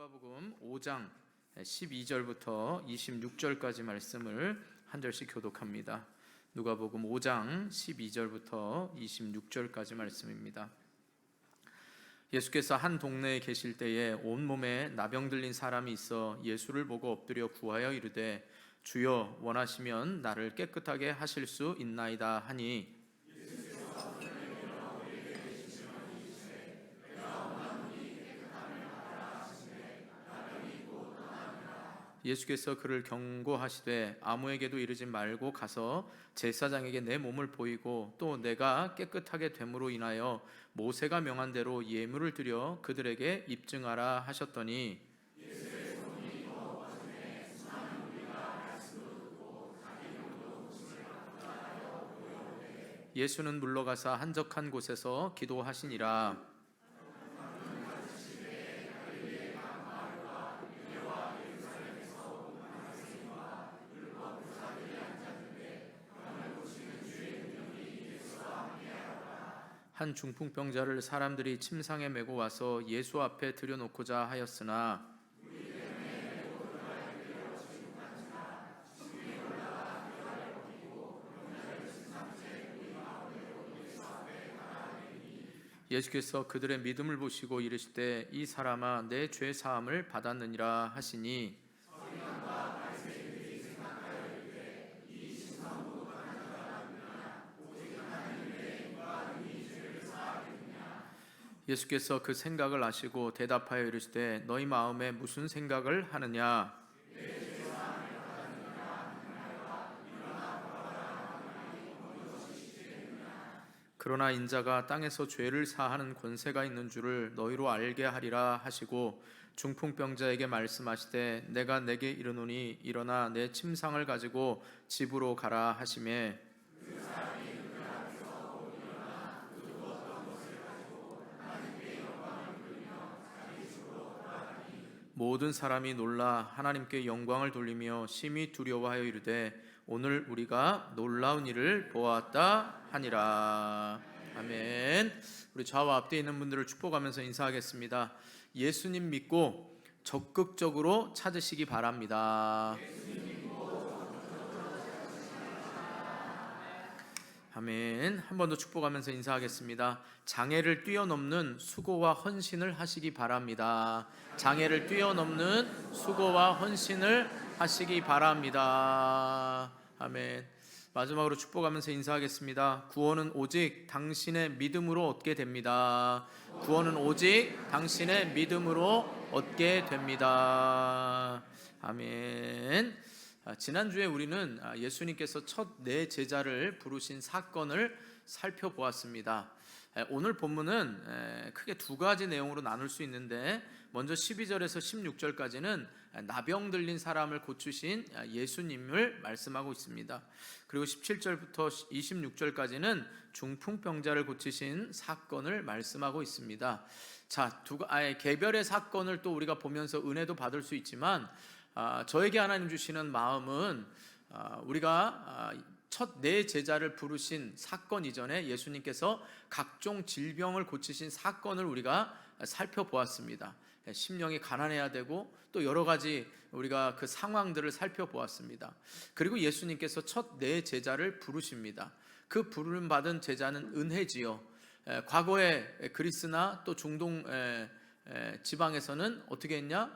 누가복음 5장 12절부터 26절까지 말씀을 한 절씩 교독합니다. 누가복음 5장 12절부터 26절까지 말씀입니다. 예수께서 한 동네에 계실 때에 온몸에 나병 들린 사람이 있어 예수를 보고 엎드려 구하여 이르되 주여 원하시면 나를 깨끗하게 하실 수 있나이다 하니 예수께서 그를 경고하시되 아무에게도 이르지 말고 가서 제사장에게 내 몸을 보이고 또 내가 깨끗하게 됨으로 인하여 모세가 명한 대로 예물을 드려 그들에게 입증하라 하셨더니 예수는 물러가사 한적한 곳에서 기도하시니라. 한 중풍병자를 사람들이 침상에 메고 와서 예수 앞에 들여놓고자 하였으나 예수께서 그들의 믿음을 보시고 이르시되 이 사람아 내 죄 사함을 받았느니라 하시니 예수께서 그 생각을 아시고 대답하여 이르시되 너희 마음에 무슨 생각을 하느냐. 그러나 인자가 땅에서 죄를 사하는 권세가 있는 줄을 너희로 알게 하리라 하시고 중풍병자에게 말씀하시되 내가 내게 이르노니 일어나 내 침상을 가지고 집으로 가라 하시매 모든 사람이 놀라 하나님께 영광을 돌리며 심히 두려워하여 이르되 오늘 우리가 놀라운 일을 보았다 하니라. 아멘. 우리 좌와 앞뒤에 있는 분들을 축복하면서 인사하겠습니다. 예수님 믿고 적극적으로 찾으시기 바랍니다. 아멘. 한 번 더 축복하면서 인사하겠습니다. 장애를 뛰어넘는 수고와 헌신을 하시기 바랍니다. 장애를 뛰어넘는 수고와 헌신을 하시기 바랍니다. 아멘. 마지막으로 축복하면서 인사하겠습니다. 구원은 오직 당신의 믿음으로 얻게 됩니다. 구원은 오직 당신의 믿음으로 얻게 됩니다. 아멘. 지난주에 우리는 예수님께서 첫 네 제자를 부르신 사건을 살펴보았습니다. 오늘 본문은 크게 두 가지 내용으로 나눌 수 있는데 먼저 12절에서 16절까지는 나병 들린 사람을 고치신 예수님을 말씀하고 있습니다. 그리고 17절부터 26절까지는 중풍병자를 고치신 사건을 말씀하고 있습니다. 자, 개별의 사건을 또 우리가 보면서 은혜도 받을 수 있지만 저에게 하나님 주시는 마음은 우리가 첫 네 제자를 부르신 사건 이전에 예수님께서 각종 질병을 고치신 사건을 우리가 살펴보았습니다. 심령이 가난해야 되고 또 여러 가지 우리가 그 상황들을 살펴보았습니다. 그리고 예수님께서 첫 네 제자를 부르십니다. 그 부름 받은 제자는 은혜지요. 과거에 그리스나 또 중동 지방에서는 어떻게 했냐?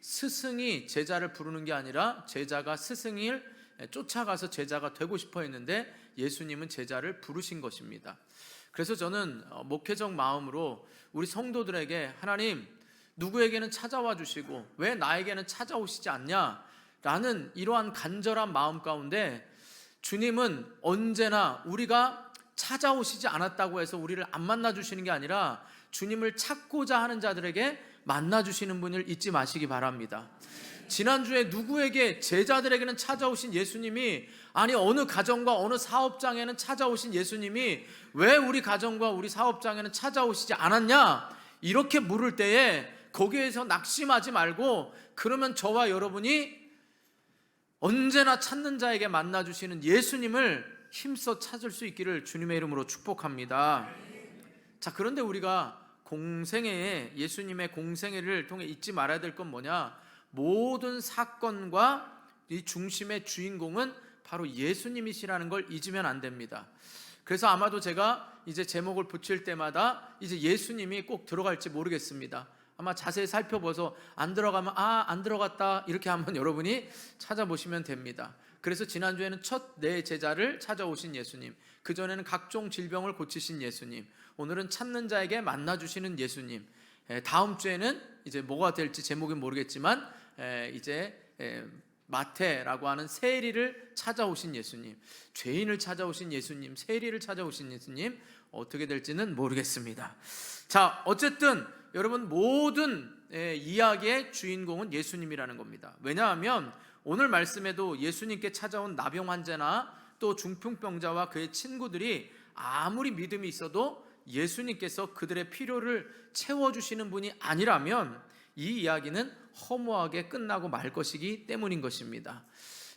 스승이 제자를 부르는 게 아니라 제자가 스승을 쫓아가서 제자가 되고 싶어 했는데 예수님은 제자를 부르신 것입니다. 그래서 저는 목회적 마음으로 우리 성도들에게 하나님 누구에게는 찾아와 주시고 왜 나에게는 찾아오시지 않냐 라는 이러한 간절한 마음 가운데 주님은 언제나 우리가 찾아오시지 않았다고 해서 우리를 안 만나 주시는 게 아니라 주님을 찾고자 하는 자들에게 만나 주시는 분을 잊지 마시기 바랍니다. 지난주에 누구에게 제자들에게는 찾아오신 예수님이 아니 어느 가정과 어느 사업장에는 찾아오신 예수님이 왜 우리 가정과 우리 사업장에는 찾아오시지 않았냐 이렇게 물을 때에 거기에서 낙심하지 말고 그러면 저와 여러분이 언제나 찾는 자에게 만나 주시는 예수님을 힘써 찾을 수 있기를 주님의 이름으로 축복합니다. 자, 그런데 우리가 공생애에, 예수님의 공생애를 통해 잊지 말아야 될 건 뭐냐? 모든 사건과 이 중심의 주인공은 바로 예수님이시라는 걸 잊으면 안 됩니다. 그래서 아마도 제가 이제 제목을 붙일 때마다 이제 예수님이 꼭 들어갈지 모르겠습니다. 아마 자세히 살펴봐서 안 들어가면 안 들어갔다 이렇게 한번 여러분이 찾아보시면 됩니다. 그래서 지난주에는 첫 내 제자를 찾아오신 예수님, 그전에는 각종 질병을 고치신 예수님, 오늘은 찾는 자에게 만나주시는 예수님, 다음 주에는 이제 뭐가 될지 제목은 모르겠지만 이제 마태라고 하는 세리를 찾아오신 예수님, 죄인을 찾아오신 예수님, 세리를 찾아오신 예수님, 어떻게 될지는 모르겠습니다. 자, 어쨌든 여러분 모든 이야기의 주인공은 예수님이라는 겁니다. 왜냐하면 오늘 말씀에도 예수님께 찾아온 나병 환자나 또 중풍병자와 그의 친구들이 아무리 믿음이 있어도 예수님께서 그들의 필요를 채워주시는 분이 아니라면 이 이야기는 허무하게 끝나고 말 것이기 때문인 것입니다.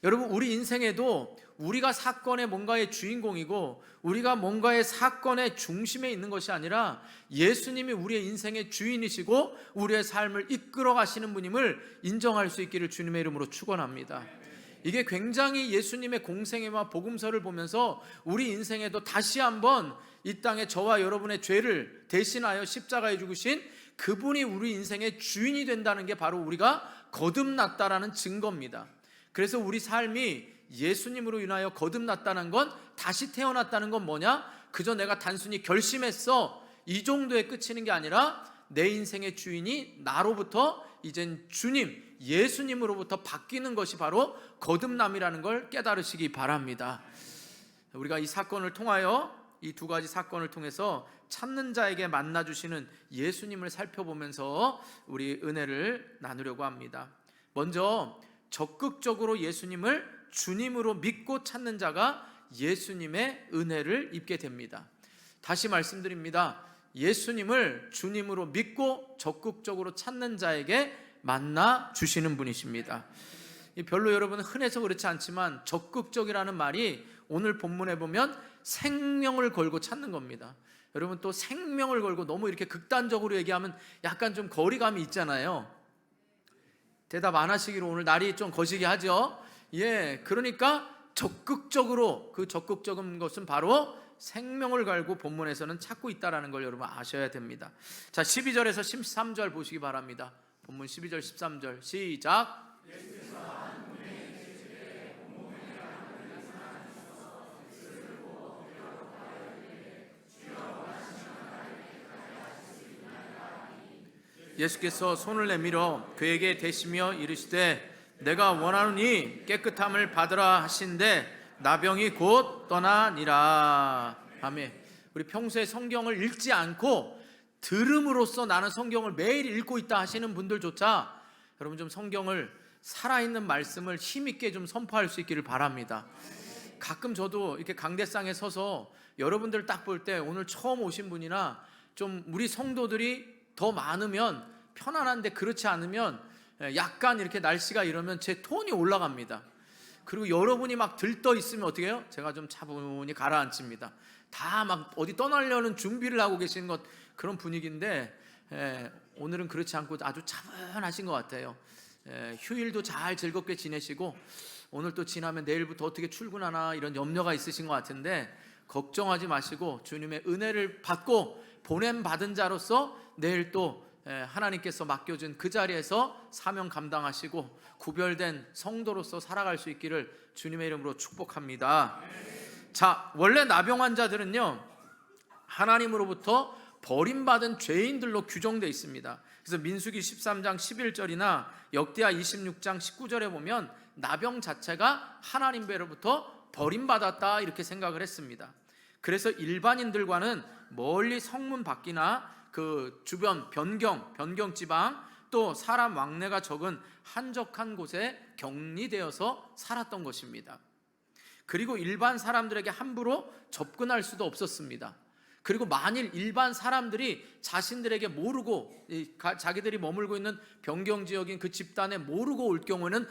여러분, 우리 인생에도 우리가 사건의 뭔가의 주인공이고 우리가 뭔가의 사건의 중심에 있는 것이 아니라 예수님이 우리의 인생의 주인이시고 우리의 삶을 이끌어 가시는 분임을 인정할 수 있기를 주님의 이름으로 축원합니다. 이게 굉장히 예수님의 공생애와 복음서를 보면서 우리 인생에도 다시 한번 이 땅에 저와 여러분의 죄를 대신하여 십자가에 죽으신 그분이 우리 인생의 주인이 된다는 게 바로 우리가 거듭났다라는 증거입니다. 그래서 우리 삶이 예수님으로 인하여 거듭났다는 건, 다시 태어났다는 건 뭐냐? 그저 내가 단순히 결심했어, 이 정도에 그치는 게 아니라 내 인생의 주인이 나로부터 이젠 주님, 예수님으로부터 바뀌는 것이 바로 거듭남이라는 걸 깨달으시기 바랍니다. 우리가 이 사건을 통하여, 이 두 가지 사건을 통해서 찾는 자에게 만나주시는 예수님을 살펴보면서 우리 은혜를 나누려고 합니다. 먼저 적극적으로 예수님을 주님으로 믿고 찾는 자가 예수님의 은혜를 입게 됩니다. 다시 말씀드립니다. 예수님을 주님으로 믿고 적극적으로 찾는 자에게 만나 주시는 분이십니다. 별로 여러분은 흔해서 그렇지 않지만 적극적이라는 말이 오늘 본문에 보면 생명을 걸고 찾는 겁니다. 여러분, 또 생명을 걸고 너무 이렇게 극단적으로 얘기하면 약간 좀 거리감이 있잖아요. 대답 안 하시기로 오늘 날이 좀 거시기 하죠. 그러니까 적극적으로, 그 적극적인 것은 바로 생명을 걸고 본문에서는 찾고 있다는 걸 여러분 아셔야 됩니다. 자, 12절에서 13절 보시기 바랍니다. 본문 12절 13절 시작. 예수께서 손을 내밀어 그에게 대시며 이르시되 내가 원하노니 깨끗함을 받으라 하신데 나병이 곧 떠나니라. 아멘. 우리 평소에 성경을 읽지 않고 들음으로써 나는 성경을 매일 읽고 있다 하시는 분들조차 여러분 좀 성경을 살아있는 말씀을 힘있게 좀 선포할 수 있기를 바랍니다. 가끔 저도 이렇게 강대상에 서서 여러분들 딱 볼 때 오늘 처음 오신 분이나 좀 우리 성도들이 더 많으면 편안한데 그렇지 않으면 약간 이렇게 날씨가 이러면 제 톤이 올라갑니다. 그리고 여러분이 막 들떠 있으면 어떻게 해요? 제가 좀 차분히 가라앉힙니다. 다 막 어디 떠나려는 준비를 하고 계시는 것, 그런 분위기인데 오늘은 그렇지 않고 아주 차분하신 것 같아요. 휴일도 잘 즐겁게 지내시고 오늘 또 지나면 내일부터 어떻게 출근하나 이런 염려가 있으신 것 같은데 걱정하지 마시고 주님의 은혜를 받고 보냄받은 자로서 내일 또 하나님께서 맡겨준 그 자리에서 사명 감당하시고 구별된 성도로서 살아갈 수 있기를 주님의 이름으로 축복합니다. 자, 원래 나병 환자들은요 하나님으로부터 버림받은 죄인들로 규정되어 있습니다. 그래서 민수기 13장 11절이나 역대하 26장 19절에 보면 나병 자체가 하나님께로부터 버림받았다 이렇게 생각을 했습니다. 그래서 일반인들과는 멀리 성문 밖이나 그 주변 변경 지방 또 사람 왕래가 적은 한적한 곳에 격리되어서 살았던 것입니다. 그리고 일반 사람들에게 함부로 접근할 수도 없었습니다. 그리고 만일 일반 사람들이 자신들에게 모르고 자기들이 머물고 있는 변경 지역인 그 집단에 모르고 올 경우에는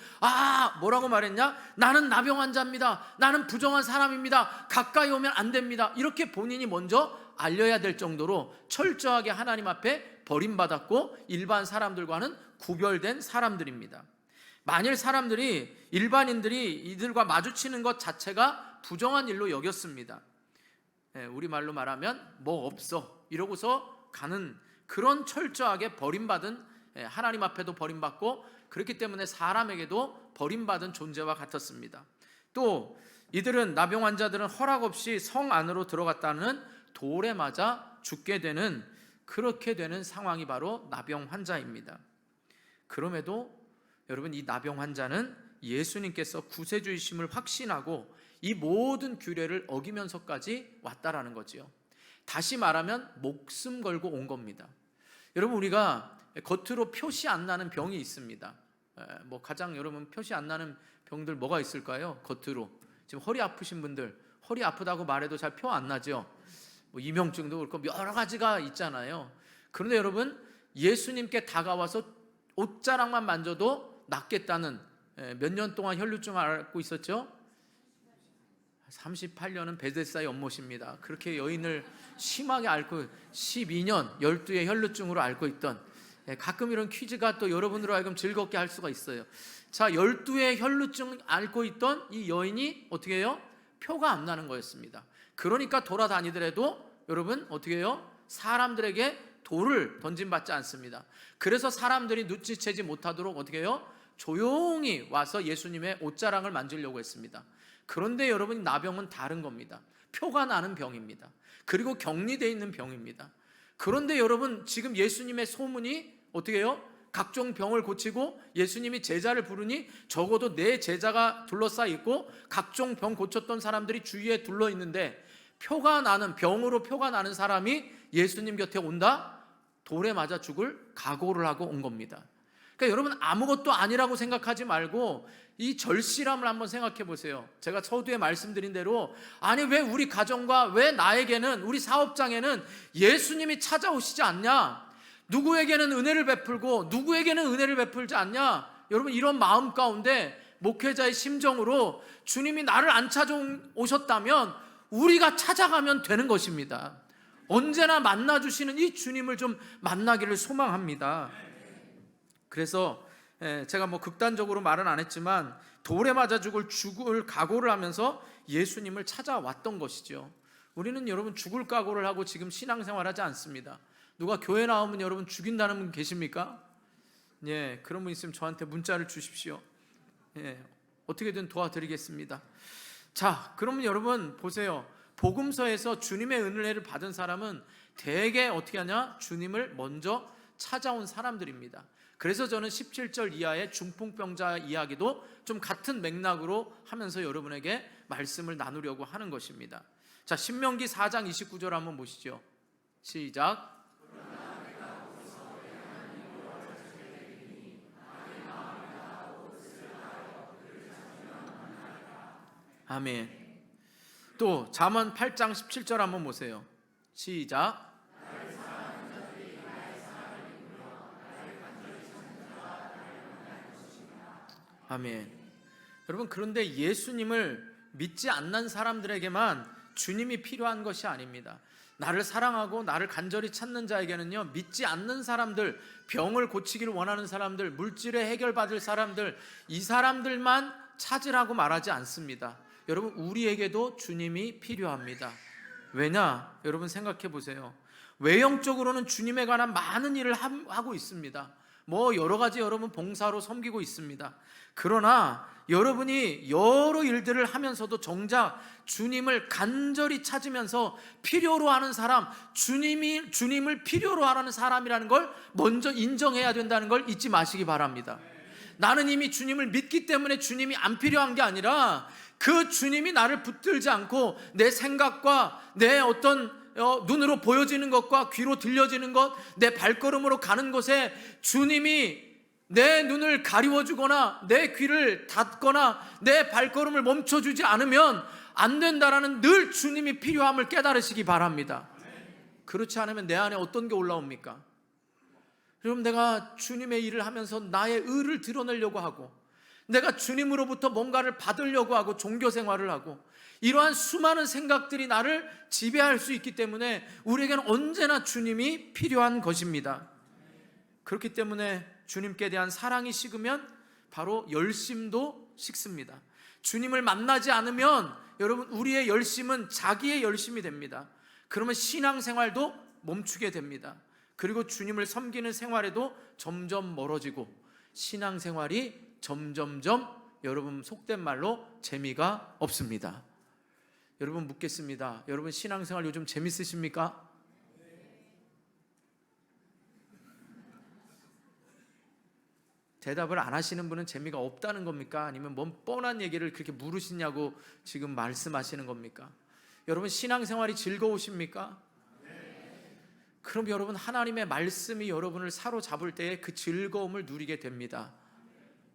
뭐라고 말했냐? 나는 나병 환자입니다. 나는 부정한 사람입니다. 가까이 오면 안 됩니다. 이렇게 본인이 먼저 알려야 될 정도로 철저하게 하나님 앞에 버림받았고 일반 사람들과는 구별된 사람들입니다. 만일 사람들이, 일반인들이 이들과 마주치는 것 자체가 부정한 일로 여겼습니다. 우리말로 말하면 뭐 없어 이러고서 가는 그런 철저하게 버림받은, 하나님 앞에도 버림받고 그렇기 때문에 사람에게도 버림받은 존재와 같았습니다. 또 이들은, 나병 환자들은 허락 없이 성 안으로 들어갔다는 돌에 맞아 죽게 되는, 그렇게 되는 상황이 바로 나병 환자입니다. 그럼에도 여러분, 이 나병 환자는 예수님께서 구세주이심을 확신하고 이 모든 규례를 어기면서까지 왔다라는 거지요. 다시 말하면 목숨 걸고 온 겁니다. 여러분, 우리가 겉으로 표시 안 나는 병이 있습니다. 가장 여러분 표시 안 나는 병들 뭐가 있을까요? 겉으로 지금 허리 아프신 분들, 허리 아프다고 말해도 잘 표 안 나죠. 이명증도 그렇고 여러 가지가 있잖아요. 그런데 여러분, 예수님께 다가와서 옷자락만 만져도 낫겠다는, 몇 년 동안 혈루증을 앓고 있었죠? 38년은 베데스다의 연못입니다. 그렇게 여인을 심하게 앓고 12년 12의 혈루증으로 앓고 있던, 가끔 이런 퀴즈가 또 여러분으로 하여금 즐겁게 할 수가 있어요. 자, 12의 혈루증 앓고 있던 이 여인이 어떻게 해요? 표가 안 나는 거였습니다. 그러니까 돌아다니더라도 여러분 어떻게 해요? 사람들에게 돌을 던짐받지 않습니다. 그래서 사람들이 눈치채지 못하도록 어떻게 해요? 조용히 와서 예수님의 옷자락을 만지려고 했습니다. 그런데 여러분, 나병은 다른 겁니다. 표가 나는 병입니다. 그리고 격리되어 있는 병입니다. 그런데 여러분, 지금 예수님의 소문이 어떻게 해요? 각종 병을 고치고 예수님이 제자를 부르니 적어도 내 제자가 둘러싸여 있고 각종 병 고쳤던 사람들이 주위에 둘러 있는데, 표가 나는, 병으로 표가 나는 사람이 예수님 곁에 온다? 돌에 맞아 죽을 각오를 하고 온 겁니다. 그러니까 여러분, 아무것도 아니라고 생각하지 말고 이 절실함을 한번 생각해 보세요. 제가 서두에 말씀드린 대로, 아니 왜 우리 가정과 왜 나에게는, 우리 사업장에는 예수님이 찾아오시지 않냐? 누구에게는 은혜를 베풀고 누구에게는 은혜를 베풀지 않냐? 여러분, 이런 마음 가운데 목회자의 심정으로 주님이 나를 안 찾아오셨다면 우리가 찾아가면 되는 것입니다. 언제나 만나주시는 이 주님을 좀 만나기를 소망합니다. 그래서 제가 극단적으로 말은 안 했지만 돌에 맞아 죽을 각오를 하면서 예수님을 찾아왔던 것이죠. 우리는 여러분 죽을 각오를 하고 지금 신앙생활하지 않습니다. 누가 교회 나오면 여러분 죽인다는 분 계십니까? 그런 분 있으면 저한테 문자를 주십시오. 어떻게든 도와드리겠습니다. 자, 그러면 여러분 보세요. 복음서에서 주님의 은혜를 받은 사람은 대개 어떻게 하냐? 주님을 먼저 찾아온 사람들입니다. 그래서 저는 17절 이하의 중풍병자 이야기도 좀 같은 맥락으로 하면서 여러분에게 말씀을 나누려고 하는 것입니다. 자, 신명기 4장 29절 한번 보시죠. 시작. 아멘. 또 잠언 8장 17절 한번 보세요. 시작. 아멘. 여러분, 그런데 예수님을 믿지 않는 사람들에게만 주님이 필요한 것이 아닙니다. 나를 사랑하고 나를 간절히 찾는 자에게는요, 믿지 않는 사람들, 병을 고치기를 원하는 사람들, 물질에 해결받을 사람들, 이 사람들만 찾으라고 말하지 않습니다. 여러분, 우리에게도 주님이 필요합니다. 왜냐? 여러분 생각해 보세요. 외형적으로는 주님에 관한 많은 일을 하고 있습니다. 여러 가지 여러분 봉사로 섬기고 있습니다. 그러나 여러분이 여러 일들을 하면서도 정작 주님을 간절히 찾으면서 필요로 하는 사람, 주님을 필요로 하는 사람이라는 걸 먼저 인정해야 된다는 걸 잊지 마시기 바랍니다. 나는 이미 주님을 믿기 때문에 주님이 안 필요한 게 아니라 그 주님이 나를 붙들지 않고 내 생각과 내 어떤 눈으로 보여지는 것과 귀로 들려지는 것, 내 발걸음으로 가는 곳에 주님이 내 눈을 가리워주거나 내 귀를 닫거나 내 발걸음을 멈춰주지 않으면 안 된다라는 늘 주님이 필요함을 깨달으시기 바랍니다. 그렇지 않으면 내 안에 어떤 게 올라옵니까? 여러분, 내가 주님의 일을 하면서 나의 의를 드러내려고 하고 내가 주님으로부터 뭔가를 받으려고 하고 종교 생활을 하고 이러한 수많은 생각들이 나를 지배할 수 있기 때문에 우리에게는 언제나 주님이 필요한 것입니다. 그렇기 때문에 주님께 대한 사랑이 식으면 바로 열심도 식습니다. 주님을 만나지 않으면 여러분 우리의 열심은 자기의 열심이 됩니다. 그러면 신앙생활도 멈추게 됩니다. 그리고 주님을 섬기는 생활에도 점점 멀어지고 신앙생활이 점점점 여러분 속된 말로 재미가 없습니다. 여러분 묻겠습니다. 여러분 신앙생활 요즘 재밌으십니까? 대답을 안 하시는 분은 재미가 없다는 겁니까? 아니면 뭔 뻔한 얘기를 그렇게 물으시냐고 지금 말씀하시는 겁니까? 여러분 신앙생활이 즐거우십니까? 그럼 여러분 하나님의 말씀이 여러분을 사로잡을 때에 그 즐거움을 누리게 됩니다.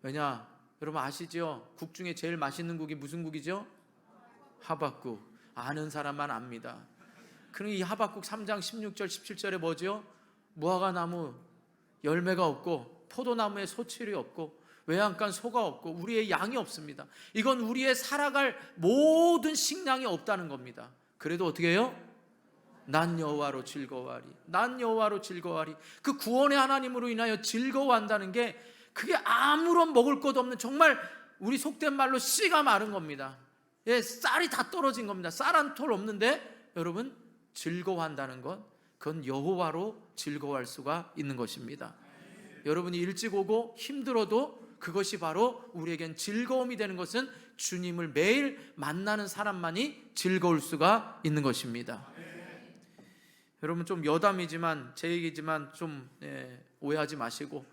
왜냐? 여러분 아시죠? 국 중에 제일 맛있는 국이 무슨 국이죠? 하박국. 아는 사람만 압니다. 그럼 이 하박국 3장 16절 17절에 뭐죠? 무화과 나무 열매가 없고 포도나무에 소출이 없고 외양간 소가 없고 우리의 양이 없습니다. 이건 우리의 살아갈 모든 식량이 없다는 겁니다. 그래도 어떻게 해요? 난 여호와로 즐거워하리. 난 여호와로 즐거워하리. 그 구원의 하나님으로 인하여 즐거워한다는 게 그게 아무런 먹을 것 없는 정말 우리 속된 말로 씨가 마른 겁니다. 예, 쌀이 다 떨어진 겁니다. 쌀 한 톨 없는데 여러분 즐거워한다는 것, 그건 여호와로 즐거워할 수가 있는 것입니다. 여러분이 일찍 오고 힘들어도 그것이 바로 우리에겐 즐거움이 되는 것은 주님을 매일 만나는 사람만이 즐거울 수가 있는 것입니다. 여러분 좀 여담이지만 제 얘기지만 좀 오해하지 마시고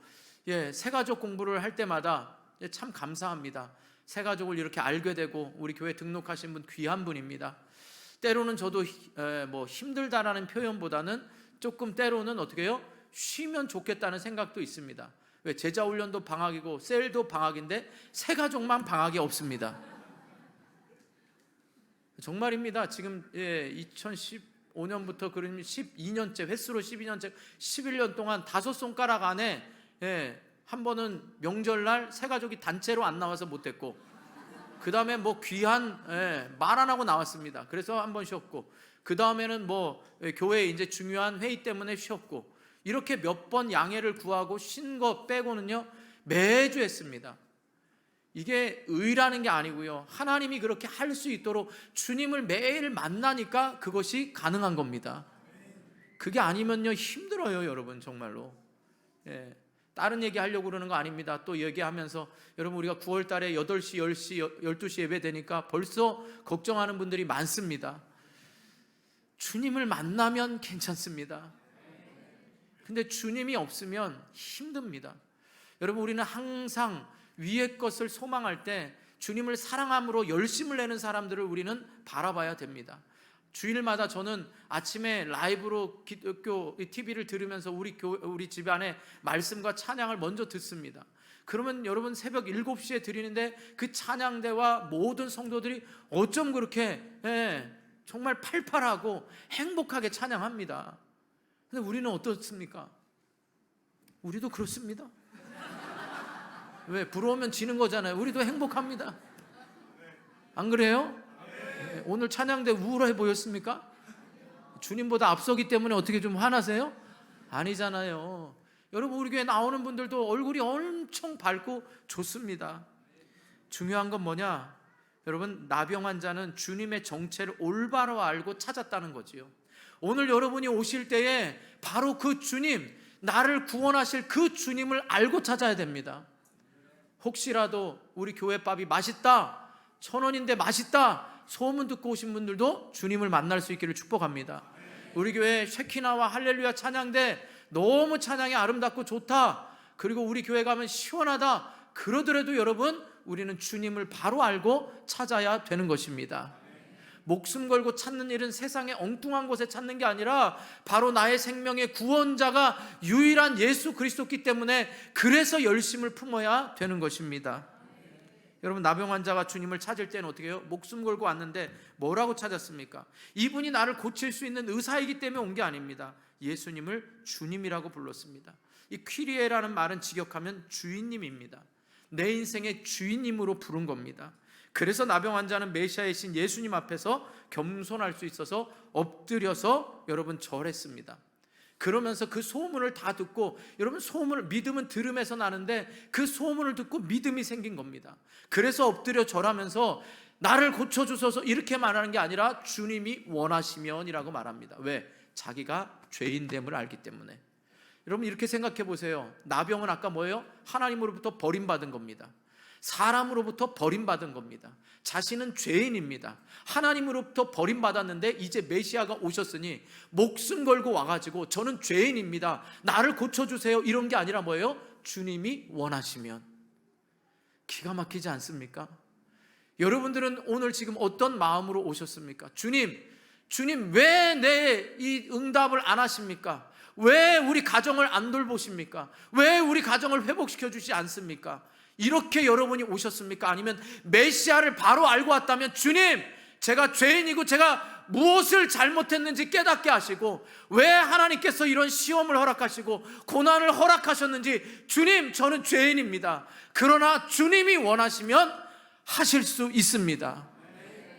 새가족 공부를 할 때마다 참 감사합니다. 새가족을 이렇게 알게 되고 우리 교회 등록하신 분 귀한 분입니다. 때로는 저도 뭐 힘들다라는 표현보다는 조금 때로는 어떻게 해요? 쉬면 좋겠다는 생각도 있습니다. 왜? 제자훈련도 방학이고 셀도 방학인데 새가족만 방학이 없습니다. 정말입니다. 지금 2015년부터 그러면 12년째 횟수로 12년째 11년 동안 5손가락 안에 한 번은 명절날 새가족이 단체로 안 나와서 못했고 그 다음에 뭐 귀한 말 안 하고 나왔습니다. 그래서 한 번 쉬었고 그 다음에는 뭐 교회 이제 중요한 회의 때문에 쉬었고 이렇게 몇 번 양해를 구하고 쉰 거 빼고는요 매주 했습니다. 이게 의라는 게 아니고요 하나님이 그렇게 할 수 있도록 주님을 매일 만나니까 그것이 가능한 겁니다. 그게 아니면요 힘들어요 여러분 정말로. 다른 얘기 하려고 그러는 거 아닙니다. 또 얘기하면서 여러분 우리가 9월 달에 8시, 10시, 12시 예배 되니까 벌써 걱정하는 분들이 많습니다. 주님을 만나면 괜찮습니다. 근데 주님이 없으면 힘듭니다. 여러분 우리는 항상 위의 것을 소망할 때 주님을 사랑함으로 열심을 내는 사람들을 우리는 바라봐야 됩니다. 주일마다 저는 아침에 라이브로 기독교 TV를 들으면서 우리 집안에 말씀과 찬양을 먼저 듣습니다. 그러면 여러분 새벽 7시에 드리는데 그 찬양대와 모든 성도들이 어쩜 그렇게 정말 팔팔하고 행복하게 찬양합니다. 근데 우리는 어떻습니까? 우리도 그렇습니다. 왜? 부러우면 지는 거잖아요. 우리도 행복합니다. 안 그래요? 오늘 찬양대 우울해 보였습니까? 주님보다 앞서기 때문에 어떻게 좀 화나세요? 아니잖아요. 여러분 우리 교회 나오는 분들도 얼굴이 엄청 밝고 좋습니다. 중요한 건 뭐냐? 여러분 나병 환자는 주님의 정체를 올바로 알고 찾았다는 거지요. 오늘 여러분이 오실 때에 바로 그 주님, 나를 구원하실 그 주님을 알고 찾아야 됩니다. 혹시라도 우리 교회 밥이 맛있다, 1,000원인데 맛있다 소문 듣고 오신 분들도 주님을 만날 수 있기를 축복합니다. 우리 교회 쉐키나와 할렐루야 찬양대 너무 찬양이 아름답고 좋다, 그리고 우리 교회 가면 시원하다, 그러더라도 여러분 우리는 주님을 바로 알고 찾아야 되는 것입니다. 목숨 걸고 찾는 일은 세상의 엉뚱한 곳에 찾는 게 아니라 바로 나의 생명의 구원자가 유일한 예수 그리스도이기 때문에 그래서 열심을 품어야 되는 것입니다. 여러분 나병 환자가 주님을 찾을 때는 어떻게 해요? 목숨 걸고 왔는데 뭐라고 찾았습니까? 이분이 나를 고칠 수 있는 의사이기 때문에 온 게 아닙니다. 예수님을 주님이라고 불렀습니다. 이 퀴리에라는 말은 직역하면 주인님입니다. 내 인생의 주인님으로 부른 겁니다. 그래서 나병 환자는 메시아이신 예수님 앞에서 겸손할 수 있어서 엎드려서 여러분 절했습니다. 그러면서 그 소문을 다 듣고, 여러분 소문을, 믿음은 들음에서 나는데 그 소문을 듣고 믿음이 생긴 겁니다. 그래서 엎드려 절하면서 나를 고쳐주소서 이렇게 말하는 게 아니라 주님이 원하시면이라고 말합니다. 왜? 자기가 죄인됨을 알기 때문에. 여러분 이렇게 생각해 보세요. 나병은 아까 뭐예요? 하나님으로부터 버림받은 겁니다. 사람으로부터 버림받은 겁니다. 자신은 죄인입니다. 하나님으로부터 버림받았는데 이제 메시아가 오셨으니 목숨 걸고 와가지고 저는 죄인입니다, 나를 고쳐주세요, 이런 게 아니라 뭐예요? 주님이 원하시면. 기가 막히지 않습니까? 여러분들은 오늘 지금 어떤 마음으로 오셨습니까? 주님 왜 내 이 응답을 안 하십니까? 왜 우리 가정을 안 돌보십니까? 왜 우리 가정을 회복시켜 주지 않습니까? 이렇게 여러분이 오셨습니까? 아니면 메시아를 바로 알고 왔다면, 주님 제가 죄인이고 제가 무엇을 잘못했는지 깨닫게 하시고, 왜 하나님께서 이런 시험을 허락하시고 고난을 허락하셨는지, 주님 저는 죄인입니다, 그러나 주님이 원하시면 하실 수 있습니다.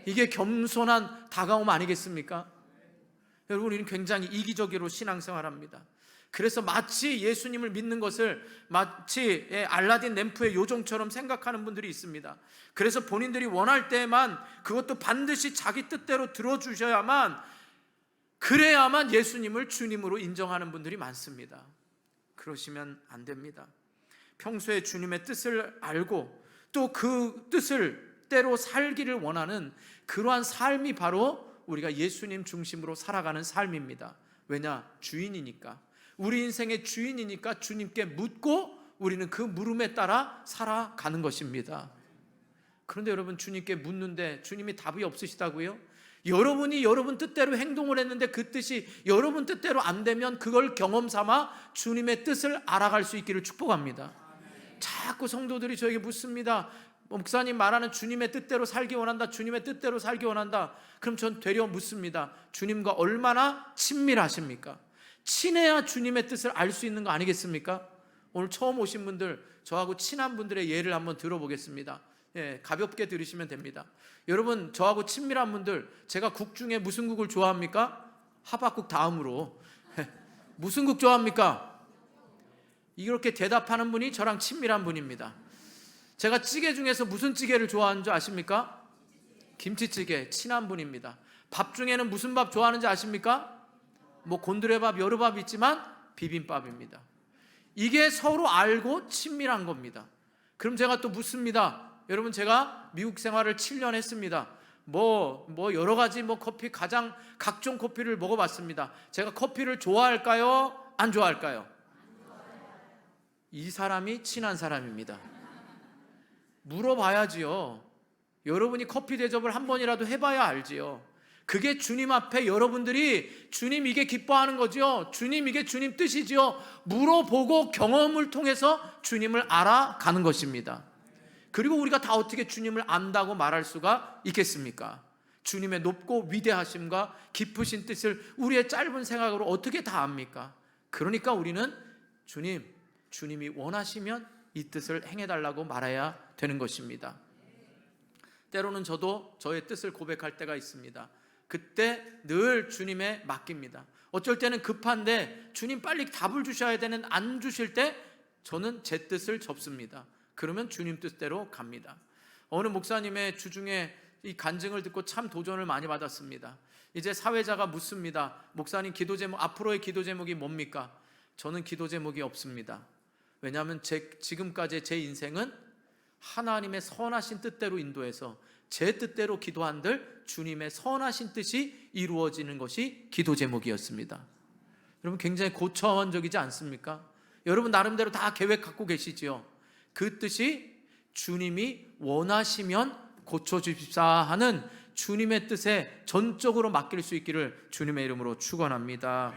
이게 겸손한 다가옴 아니겠습니까? 여러분 우리는 굉장히 이기적으로 신앙생활합니다. 그래서 마치 예수님을 믿는 것을 마치 알라딘 램프의 요정처럼 생각하는 분들이 있습니다. 그래서 본인들이 원할 때만, 그것도 반드시 자기 뜻대로 들어주셔야만, 그래야만 예수님을 주님으로 인정하는 분들이 많습니다. 그러시면 안 됩니다. 평소에 주님의 뜻을 알고 또 그 뜻을 때로 살기를 원하는 그러한 삶이 바로 우리가 예수님 중심으로 살아가는 삶입니다. 왜냐? 주인이니까. 우리 인생의 주인이니까 주님께 묻고 우리는 그 물음에 따라 살아가는 것입니다. 그런데 여러분 주님께 묻는데 주님이 답이 없으시다고요? 여러분이 여러분 뜻대로 행동을 했는데 그 뜻이 여러분 뜻대로 안 되면 그걸 경험 삼아 주님의 뜻을 알아갈 수 있기를 축복합니다. 자꾸 성도들이 저에게 묻습니다. 목사님 말하는 주님의 뜻대로 살기 원한다, 주님의 뜻대로 살기 원한다. 그럼 전 되려 묻습니다. 주님과 얼마나 친밀하십니까? 친해야 주님의 뜻을 알 수 있는 거 아니겠습니까? 오늘 처음 오신 분들, 저하고 친한 분들의 예를 한번 들어보겠습니다. 가볍게 들으시면 됩니다. 여러분 저하고 친밀한 분들, 제가 국 중에 무슨 국을 좋아합니까? 하박국 다음으로. 무슨 국 좋아합니까? 이렇게 대답하는 분이 저랑 친밀한 분입니다. 제가 찌개 중에서 무슨 찌개를 좋아하는 줄 아십니까? 김치찌개. 친한 분입니다. 밥 중에는 무슨 밥 좋아하는지 아십니까? 뭐 곤드레밥, 여러 밥 있지만 비빔밥입니다. 이게 서로 알고 친밀한 겁니다. 그럼 제가 또 묻습니다. 여러분 제가 미국 생활을 7년 했습니다. 뭐 여러 가지 커피, 각종 커피를 먹어봤습니다. 제가 커피를 좋아할까요? 안 좋아할까요? 이 사람이 친한 사람입니다. 물어봐야지요. 여러분이 커피 대접을 한 번이라도 해봐야 알지요. 그게 주님 앞에 여러분들이 주님 이게 기뻐하는 거죠, 주님 이게 주님 뜻이죠, 물어보고 경험을 통해서 주님을 알아가는 것입니다. 그리고 우리가 다 어떻게 주님을 안다고 말할 수가 있겠습니까? 주님의 높고 위대하심과 깊으신 뜻을 우리의 짧은 생각으로 어떻게 다 압니까? 그러니까 우리는 주님이 원하시면 이 뜻을 행해달라고 말해야 되는 것입니다. 때로는 저도 저의 뜻을 고백할 때가 있습니다. 그때 늘 주님에 맡깁니다. 어쩔 때는 급한데 주님 빨리 답을 주셔야 되는, 안 주실 때 저는 제 뜻을 접습니다. 그러면 주님 뜻대로 갑니다. 어느 목사님의 주중에 이 간증을 듣고 참 도전을 많이 받았습니다. 이제 사회자가 묻습니다. 목사님 기도 제목, 앞으로의 기도 제목이 뭡니까? 저는 기도 제목이 없습니다. 왜냐하면 지금까지 제 인생은 하나님의 선하신 뜻대로 인도해서 제 뜻대로 기도한들 주님의 선하신 뜻이 이루어지는 것이 기도 제목이었습니다. 여러분 굉장히 고차원적이지 않습니까? 여러분 나름대로 다 계획 갖고 계시지요. 그 뜻이 주님이 원하시면 고쳐주십사 하는 주님의 뜻에 전적으로 맡길 수 있기를 주님의 이름으로 축원합니다.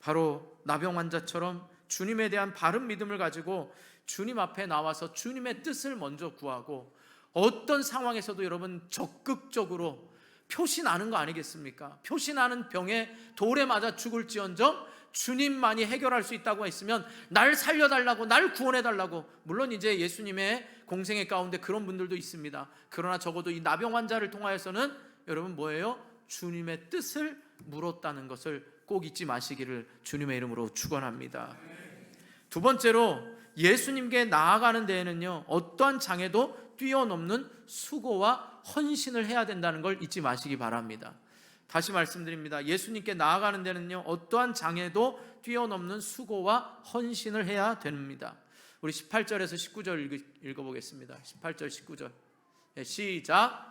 바로 나병 환자처럼 주님에 대한 바른 믿음을 가지고 주님 앞에 나와서 주님의 뜻을 먼저 구하고, 어떤 상황에서도 여러분 적극적으로 표시나는 거 아니겠습니까? 표시나는 병에 돌에 맞아 죽을지언정 주님만이 해결할 수 있다고 했으면 날 살려달라고, 날 구원해달라고. 물론 이제 예수님의 공생애 가운데 그런 분들도 있습니다. 그러나 적어도 이 나병 환자를 통하여서는 여러분 뭐예요? 주님의 뜻을 물었다는 것을 꼭 잊지 마시기를 주님의 이름으로 축원합니다. 두 번째로 예수님께 나아가는 데에는요, 어떠한 장애도 뛰어넘는 수고와 헌신을 해야 된다는 걸 잊지 마시기 바랍니다. 다시 말씀드립니다. 예수님께 나아가는 데는요, 어떠한 장애도 뛰어넘는 수고와 헌신을 해야 됩니다. 우리 18절에서 19절 읽어보겠습니다. 18절 19절 시작.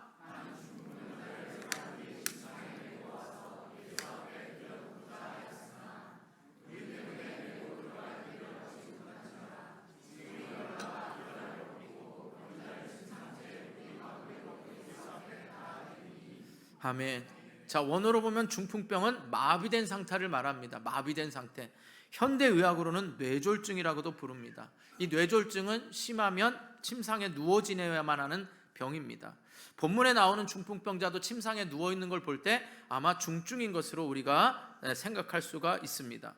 아멘. 자, 원어로 보면 중풍병은 마비된 상태를 말합니다. 마비된 상태. 현대의학으로는 뇌졸중이라고도 부릅니다. 이 뇌졸중은 심하면 침상에 누워 지내야만 하는 병입니다. 본문에 나오는 중풍병자도 침상에 누워 있는 걸 볼 때 아마 중증인 것으로 우리가 생각할 수가 있습니다.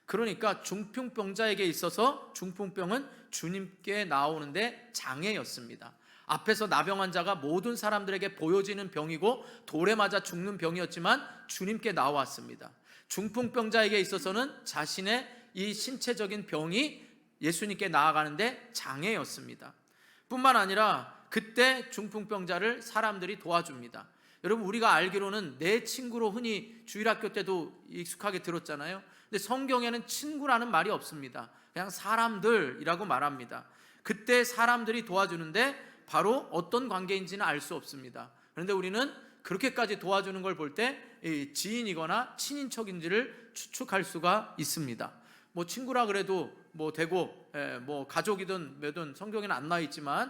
그러니까 중풍병자에게 있어서 중풍병은 주님께 나오는데 장애였습니다. 앞에서 나병 환자가 모든 사람들에게 보여지는 병이고 돌에 맞아 죽는 병이었지만 주님께 나왔습니다. 중풍병자에게 있어서는 자신의 이 신체적인 병이 예수님께 나아가는데 장애였습니다. 뿐만 아니라 그때 중풍병자를 사람들이 도와줍니다. 여러분, 우리가 알기로는 내 친구로 흔히 주일학교 때도 익숙하게 들었잖아요. 근데 성경에는 친구라는 말이 없습니다. 그냥 사람들이라고 말합니다. 그때 사람들이 도와주는데 바로 어떤 관계인지는 알 수 없습니다. 그런데 우리는 그렇게까지 도와주는 걸 볼 때 지인이거나 친인척인지를 추측할 수가 있습니다. 뭐 친구라 그래도 뭐 되고 뭐 가족이든 뭐든 성경에는 안 나와 있지만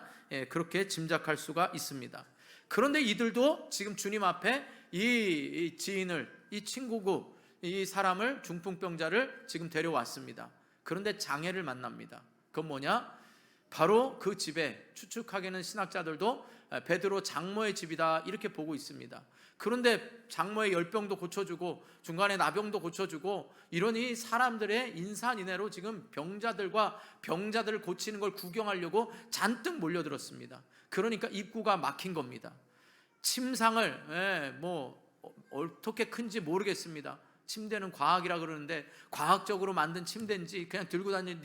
그렇게 짐작할 수가 있습니다. 그런데 이들도 지금 주님 앞에 이 지인을, 이 친구고 이 사람을, 중풍병자를 지금 데려왔습니다. 그런데 장애를 만납니다. 그건 뭐냐? 바로 그 집에, 추측하기에는 신학자들도 베드로 장모의 집이다 이렇게 보고 있습니다. 그런데 장모의 열병도 고쳐주고 중간에 나병도 고쳐주고 이러니 사람들의 인산인해로 지금 병자들과 병자들을 고치는 걸 구경하려고 잔뜩 몰려들었습니다. 그러니까 입구가 막힌 겁니다. 침상을 뭐 어떻게 큰지 모르겠습니다. 침대는 과학이라 그러는데 과학적으로 만든 침대인지 그냥 들고 다니는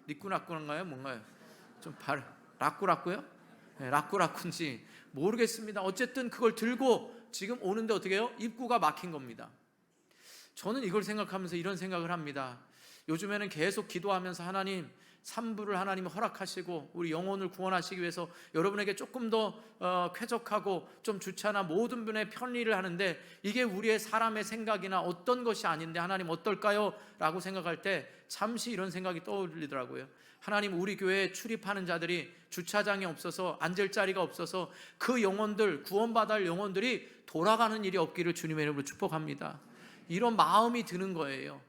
니꾸라꾸인가요? 뭔가요? 좀 라꾸라꾸요? 네, 라꾸라꾸인지 모르겠습니다. 어쨌든 그걸 들고 지금 오는데 어떻게 해요? 입구가 막힌 겁니다. 저는 이걸 생각하면서 이런 생각을 합니다. 요즘에는 계속 기도하면서 하나님, 산부를 하나님이 허락하시고 우리 영혼을 구원하시기 위해서 여러분에게 조금 더 쾌적하고 좀 주차나 모든 분의 편리를 하는데 이게 우리의 사람의 생각이나 어떤 것이 아닌데 하나님 어떨까요? 라고 생각할 때 잠시 이런 생각이 떠올리더라고요. 하나님, 우리 교회에 출입하는 자들이 주차장이 없어서 앉을 자리가 없어서 그 영혼들, 구원받을 영혼들이 돌아가는 일이 없기를 주님의 이름으로 축복합니다. 이런 마음이 드는 거예요.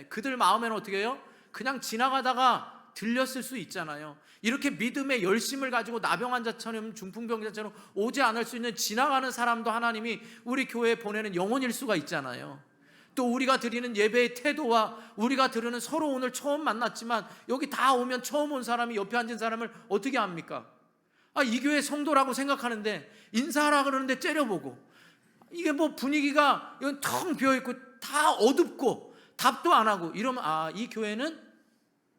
그들 마음에는 어떻게 해요? 그냥 지나가다가 들렸을 수 있잖아요. 이렇게 믿음의 열심을 가지고 나병 환자처럼 중풍병자처럼 오지 않을 수 있는 지나가는 사람도 하나님이 우리 교회에 보내는 영혼일 수가 있잖아요. 또 우리가 드리는 예배의 태도와 우리가 들으는, 서로 오늘 처음 만났지만 여기 다 오면 처음 온 사람이 옆에 앉은 사람을 어떻게 합니까? 이 교회 성도라고 생각하는데 인사하라 그러는데 째려보고, 이게 뭐 분위기가 이건 텅 비어있고 다 어둡고 답도 안 하고 이러면 이 교회는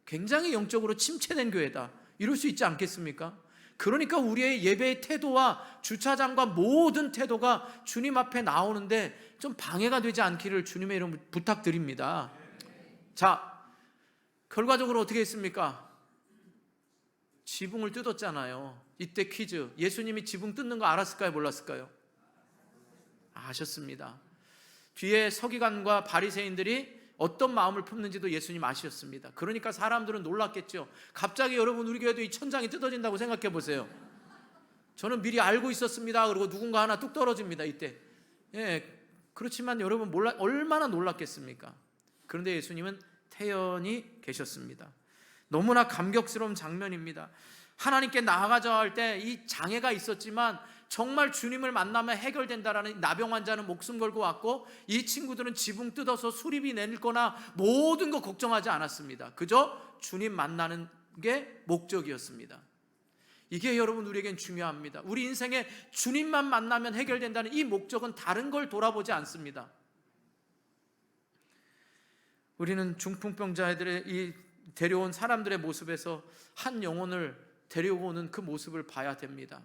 굉장히 영적으로 침체된 교회다 이럴 수 있지 않겠습니까? 그러니까 우리의 예배의 태도와 주차장과 모든 태도가 주님 앞에 나오는데 좀 방해가 되지 않기를 주님의 이름으로 부탁드립니다. 자, 결과적으로 어떻게 했습니까? 지붕을 뜯었잖아요. 이때 퀴즈, 예수님이 지붕 뜯는 거 알았을까요? 몰랐을까요? 아셨습니다. 뒤에 서기관과 바리새인들이 어떤 마음을 품는지도 예수님 아셨습니다. 그러니까 사람들은 놀랐겠죠. 갑자기 여러분 우리 교회도 이 천장이 뜯어진다고 생각해 보세요. 저는 미리 알고 있었습니다. 그리고 누군가 하나 뚝 떨어집니다. 이때. 그렇지만 여러분 얼마나 놀랐겠습니까? 그런데 예수님은 태연히 계셨습니다. 너무나 감격스러운 장면입니다. 하나님께 나아가자 할 때 이 장애가 있었지만 정말 주님을 만나면 해결된다라는 나병 환자는 목숨 걸고 왔고, 이 친구들은 지붕 뜯어서 수리비 낼 거나 모든 거 걱정하지 않았습니다. 그저 주님 만나는 게 목적이었습니다. 이게 여러분 우리에겐 중요합니다. 우리 인생에 주님만 만나면 해결된다는 이 목적은 다른 걸 돌아보지 않습니다. 우리는 중풍병자들의 이 데려온 사람들의 모습에서 한 영혼을 데려오는 그 모습을 봐야 됩니다.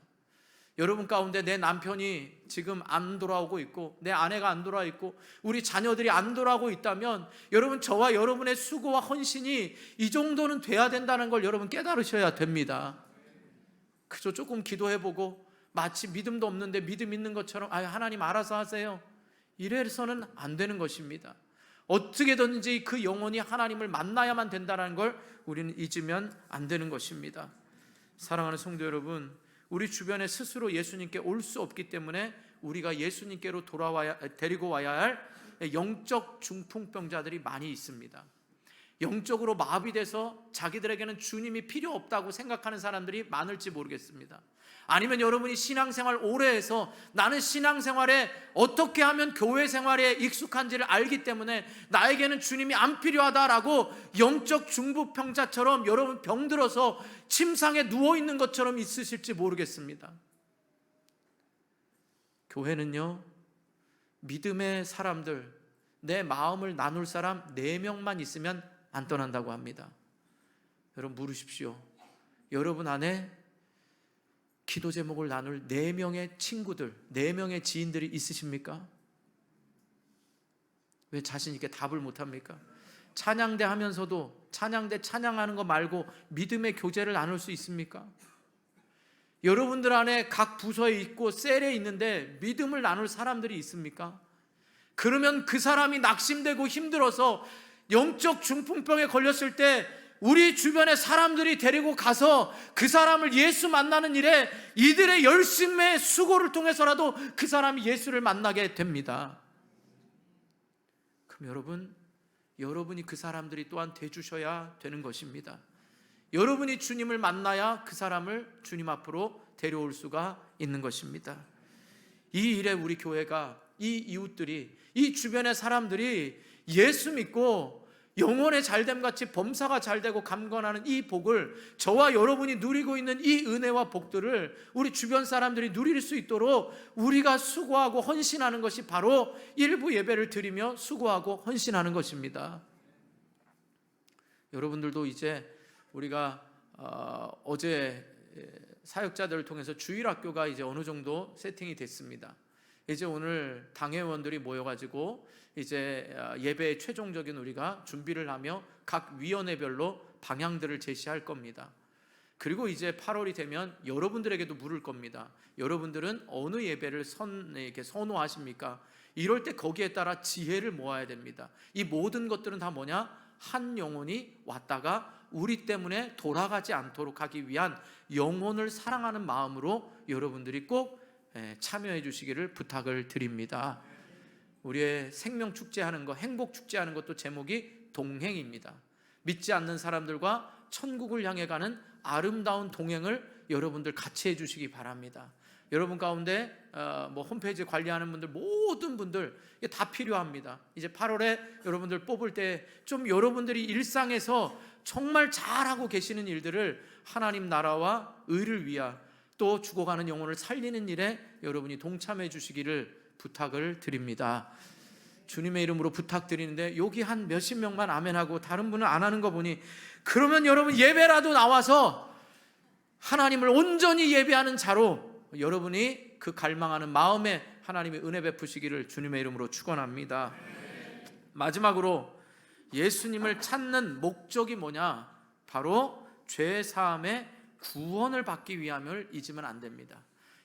여러분 가운데 내 남편이 지금 안 돌아오고 있고, 내 아내가 안 돌아와 있고, 우리 자녀들이 안 돌아오고 있다면 여러분, 저와 여러분의 수고와 헌신이 이 정도는 돼야 된다는 걸 여러분 깨달으셔야 됩니다. 그저 조금 기도해보고 마치 믿음도 없는데 믿음 있는 것처럼 하나님 알아서 하세요, 이래서는 안 되는 것입니다. 어떻게든지 그 영혼이 하나님을 만나야만 된다는 걸 우리는 잊으면 안 되는 것입니다. 사랑하는 성도 여러분, 우리 주변에 스스로 예수님께 올 수 없기 때문에 우리가 예수님께로 데리고 와야 할 영적 중풍병자들이 많이 있습니다. 영적으로 마비돼서 자기들에게는 주님이 필요 없다고 생각하는 사람들이 많을지 모르겠습니다. 아니면 여러분이 신앙생활 오래 해서 나는 신앙생활에 어떻게 하면 교회 생활에 익숙한지를 알기 때문에 나에게는 주님이 안 필요하다라고 영적 중풍병자처럼 여러분 병들어서 침상에 누워있는 것처럼 있으실지 모르겠습니다. 교회는요, 믿음의 사람들, 내 마음을 나눌 사람 4명만 있으면 안 떠난다고 합니다. 여러분 물으십시오. 여러분 안에 기도 제목을 나눌 4명의 친구들, 4명의 지인들이 있으십니까? 왜 자신 있게 답을 못합니까? 찬양대 하면서도 찬양대 찬양하는 거 말고 믿음의 교제를 나눌 수 있습니까? 여러분들 안에 각 부서에 있고 셀에 있는데 믿음을 나눌 사람들이 있습니까? 그러면 그 사람이 낙심되고 힘들어서 영적 중풍병에 걸렸을 때 우리 주변의 사람들이 데리고 가서 그 사람을 예수 만나는 일에 이들의 열심의 수고를 통해서라도 그 사람이 예수를 만나게 됩니다. 그럼 여러분이 그 사람들이 또한 돼주셔야 되는 것입니다. 여러분이 주님을 만나야 그 사람을 주님 앞으로 데려올 수가 있는 것입니다. 이 일에 우리 교회가, 이 이웃들이, 이 주변의 사람들이 예수 믿고 영혼의 잘됨같이 범사가 잘되고 감건하는 이 복을, 저와 여러분이 누리고 있는 이 은혜와 복들을 우리 주변 사람들이 누릴 수 있도록 우리가 수고하고 헌신하는 것이 바로 일부 예배를 드리며 수고하고 헌신하는 것입니다. 여러분들도 이제 우리가 어제 사역자들을 통해서 주일학교가 이제 어느 정도 세팅이 됐습니다. 이제 오늘 당회원들이 모여가지고 이제 예배의 최종적인 우리가 준비를 하며 각 위원회별로 방향들을 제시할 겁니다. 그리고 이제 8월이 되면 여러분들에게도 물을 겁니다. 여러분들은 어느 예배를 선호하십니까? 이럴 때 거기에 따라 지혜를 모아야 됩니다. 이 모든 것들은 다 뭐냐? 한 영혼이 왔다가 우리 때문에 돌아가지 않도록 하기 위한 영혼을 사랑하는 마음으로 여러분들이 꼭 참여해 주시기를 부탁을 드립니다. 우리의 생명 축제하는 것, 행복 축제하는 것도 제목이 동행입니다. 믿지 않는 사람들과 천국을 향해 가는 아름다운 동행을 여러분들 같이 해 주시기 바랍니다. 여러분 가운데 홈페이지 관리하는 분들, 모든 분들 이게 다 필요합니다. 이제 8월에 여러분들 뽑을 때 좀 여러분들이 일상에서 정말 잘하고 계시는 일들을 하나님 나라와 의를 위하, 또 죽어가는 영혼을 살리는 일에 여러분이 동참해 주시기를 부탁을 드립니다. 주님의 이름으로 부탁드리는데 여기 한 몇십 명만 아멘하고 다른 분은 안 하는 거 보니, 그러면 여러분 예배라도 나와서 하나님을 온전히 예배하는 자로 여러분이 그 갈망하는 마음에 하나님의 은혜 베푸시기를 주님의 이름으로 축원합니다. 마지막으로 예수님을 찾는 목적이 뭐냐? 바로 죄 사함의 구원을 받기 위함을 잊으면 안 됩니다.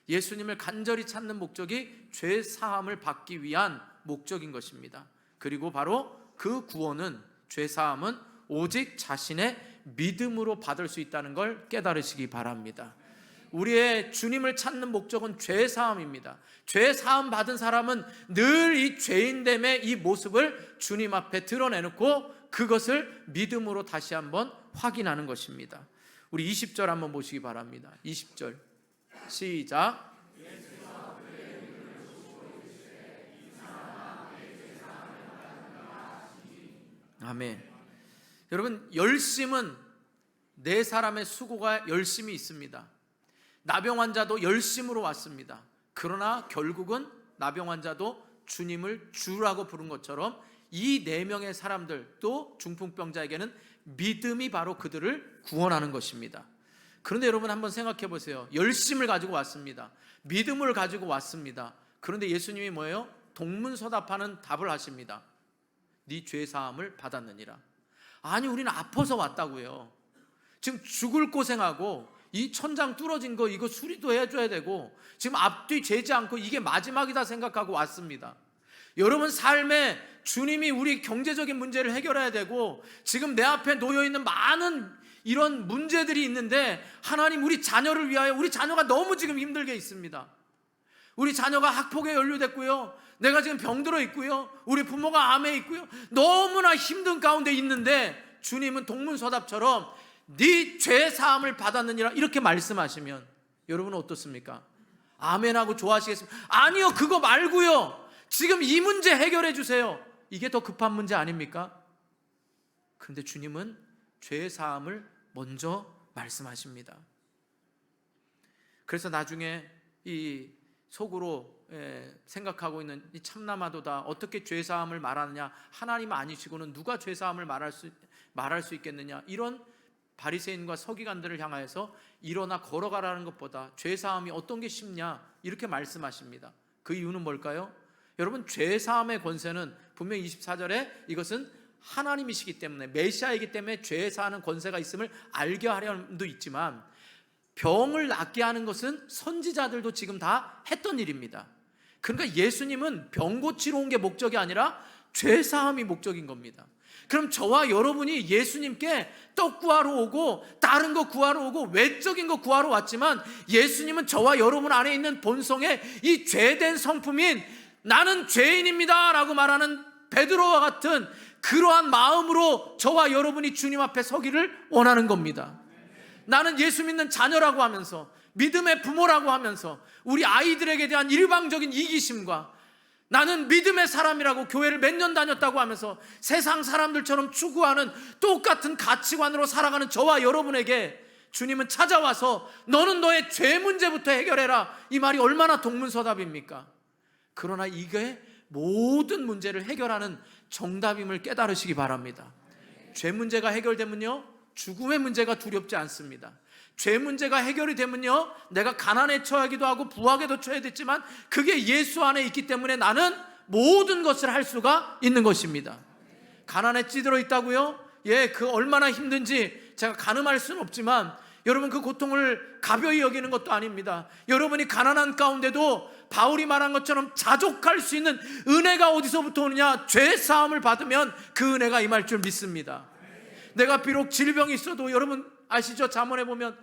예수님을 간절히 찾는 목적이 죄 사함을 받기 위한 목적인 것입니다. 그리고 바로 그 구원은, 죄 사함은 오직 자신의 믿음으로 받을 수 있다는 걸 깨달으시기 바랍니다. 우리의 주님을 찾는 목적은 죄 사함입니다. 죄 사함 받은 사람은 늘 이 죄인됨의 이 모습을 주님 앞에 드러내놓고 그것을 믿음으로 다시 한번 확인하는 것입니다. 우리 20절 한번 보시기 바랍니다. 20절 시작. 아멘. 여러분, 열심은 네 사람의 수고가 열심히 있습니다. 나병 환자도 열심으로 왔습니다. 그러나 결국은 나병 환자도 주님을 주라고 부른 것처럼 이 네 명의 사람들, 또 중풍병자에게는 믿음이 바로 그들을 구원하는 것입니다. 그런데 여러분 한번 생각해 보세요. 열심을 가지고 왔습니다. 믿음을 가지고 왔습니다. 그런데 예수님이 뭐예요? 동문서답하는 답을 하십니다. 네 죄사함을 받았느니라. 아니, 우리는 아파서 왔다고요. 지금 죽을 고생하고 이 천장 뚫어진 거 이거 수리도 해줘야 되고 지금 앞뒤 재지 않고 이게 마지막이다 생각하고 왔습니다. 여러분 삶에 주님이 우리 경제적인 문제를 해결해야 되고 지금 내 앞에 놓여있는 많은 이런 문제들이 있는데 하나님 우리 자녀를 위하여, 우리 자녀가 너무 지금 힘들게 있습니다. 우리 자녀가 학폭에 연루됐고요, 내가 지금 병들어 있고요, 우리 부모가 암에 있고요, 너무나 힘든 가운데 있는데 주님은 동문서답처럼 네 죄사함을 받았느니라 이렇게 말씀하시면 여러분은 어떻습니까? 아멘하고 좋아하시겠습니까? 아니요, 그거 말고요, 지금 이 문제 해결해 주세요. 이게 더 급한 문제 아닙니까? 그런데 주님은 죄사함을 먼저 말씀하십니다. 그래서 나중에 이 속으로 생각하고 있는 이 참나마도다, 어떻게 죄사함을 말하느냐, 하나님 아니시고는 누가 죄사함을 말할 수 있겠느냐, 이런 바리새인과 서기관들을 향하여서 일어나 걸어가라는 것보다 죄사함이 어떤 게 쉽냐 이렇게 말씀하십니다. 그 이유는 뭘까요? 여러분, 죄사함의 권세는 분명히 24절에 이것은 하나님이시기 때문에, 메시아이기 때문에 죄사하는 권세가 있음을 알게 하려는도 있지만 병을 낫게 하는 것은 선지자들도 지금 다 했던 일입니다. 그러니까 예수님은 병 고치러 온 게 목적이 아니라 죄사함이 목적인 겁니다. 그럼 저와 여러분이 예수님께 떡 구하러 오고 다른 거 구하러 오고 외적인 거 구하러 왔지만 예수님은 저와 여러분 안에 있는 본성에 이 죄된 성품인 나는 죄인입니다 라고 말하는 베드로와 같은 그러한 마음으로 저와 여러분이 주님 앞에 서기를 원하는 겁니다. 나는 예수 믿는 자녀라고 하면서, 믿음의 부모라고 하면서 우리 아이들에게 대한 일방적인 이기심과 나는 믿음의 사람이라고 교회를 몇 년 다녔다고 하면서 세상 사람들처럼 추구하는 똑같은 가치관으로 살아가는 저와 여러분에게 주님은 찾아와서 너는 너의 죄 문제부터 해결해라, 이 말이 얼마나 동문서답입니까? 그러나 이게 모든 문제를 해결하는 정답임을 깨달으시기 바랍니다. 죄 문제가 해결되면요, 죽음의 문제가 두렵지 않습니다. 죄 문제가 해결이 되면요, 내가 가난에 처하기도 하고 부하게도 처해야 됐지만 그게 예수 안에 있기 때문에 나는 모든 것을 할 수가 있는 것입니다. 가난에 찌들어 있다고요? 예, 그 얼마나 힘든지 제가 가늠할 수는 없지만 여러분 그 고통을 가벼이 여기는 것도 아닙니다. 여러분이 가난한 가운데도 바울이 말한 것처럼 자족할 수 있는 은혜가 어디서부터 오느냐? 죄 사함을 받으면 그 은혜가 임할 줄 믿습니다. 내가 비록 질병이 있어도, 여러분 아시죠? 잠언에 보면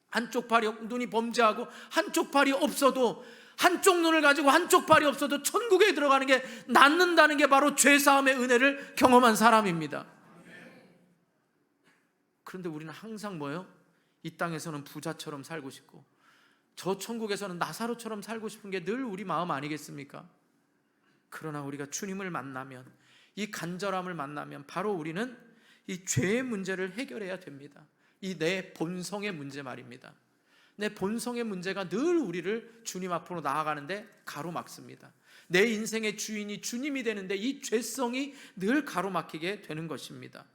한쪽 팔이, 눈이 범죄하고 한쪽 팔이 없어도, 한쪽 눈을 가지고 한쪽 팔이 없어도 천국에 들어가는 게 낫는다는 게 바로 죄사함의 은혜를 경험한 사람입니다. 그런데 우리는 항상 뭐예요? 이 땅에서는 부자처럼 살고 싶고 저 천국에서는 나사로처럼 살고 싶은 게 늘 우리 마음 아니겠습니까? 그러나 우리가 주님을 만나면, 이 간절함을 만나면 바로 우리는 이 죄의 문제를 해결해야 됩니다. 이 내 본성의 문제 말입니다. 내 본성의 문제가 늘 우리를 주님 앞으로 나아가는데 가로막습니다. 내 인생의 주인이 주님이 되는데 이 죄성이 늘 가로막히게 되는 것입니다.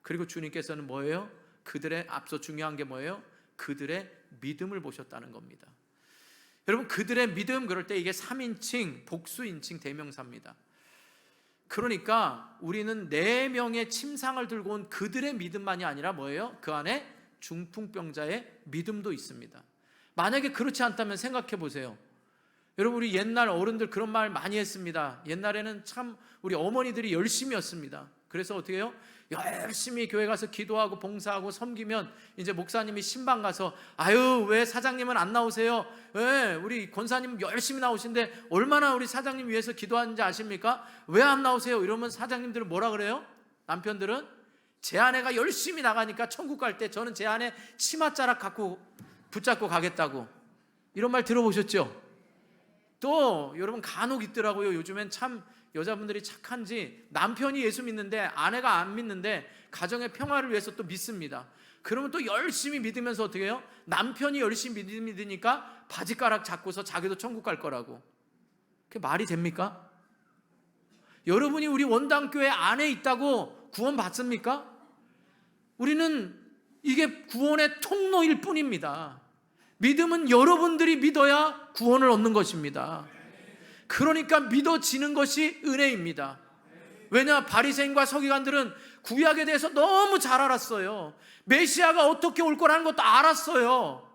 그리고 주님께서는 뭐예요? 그들의, 앞서 중요한 게 뭐예요? 그들의 믿음을 보셨다는 겁니다. 여러분, 그들의 믿음, 그럴 때 이게 3인칭, 복수인칭 대명사입니다. 그러니까 우리는 4명의 침상을 들고 온 그들의 믿음만이 아니라 뭐예요? 그 안에 중풍병자의 믿음도 있습니다. 만약에 그렇지 않다면 생각해 보세요. 여러분, 우리 옛날 어른들 그런 말 많이 했습니다. 옛날에는 참 우리 어머니들이 열심이었습니다. 그래서 어떻게 해요? 열심히 교회 가서 기도하고 봉사하고 섬기면 이제 목사님이 신방 가서 아유, 왜 사장님은 안 나오세요? 왜 우리 권사님 열심히 나오신데 얼마나 우리 사장님 위해서 기도하는지 아십니까? 왜 안 나오세요? 이러면 사장님들은 뭐라 그래요? 남편들은 제 아내가 열심히 나가니까 천국 갈 때 저는 제 아내 치맛자락 갖고 붙잡고 가겠다고, 이런 말 들어보셨죠? 또 여러분 간혹 있더라고요. 요즘엔 참 여자분들이 착한지 남편이 예수 믿는데 아내가 안 믿는데 가정의 평화를 위해서 또 믿습니다. 그러면 또 열심히 믿으면서 어떻게 해요? 남편이 열심히 믿으니까 바지가락 잡고서 자기도 천국 갈 거라고. 그게 말이 됩니까? 여러분이 우리 원당교회 안에 있다고 구원 받습니까? 우리는 이게 구원의 통로일 뿐입니다. 믿음은 여러분들이 믿어야 구원을 얻는 것입니다. 그러니까 믿어지는 것이 은혜입니다. 왜냐? 바리새인과 서기관들은 구약에 대해서 너무 잘 알았어요. 메시아가 어떻게 올 거라는 것도 알았어요.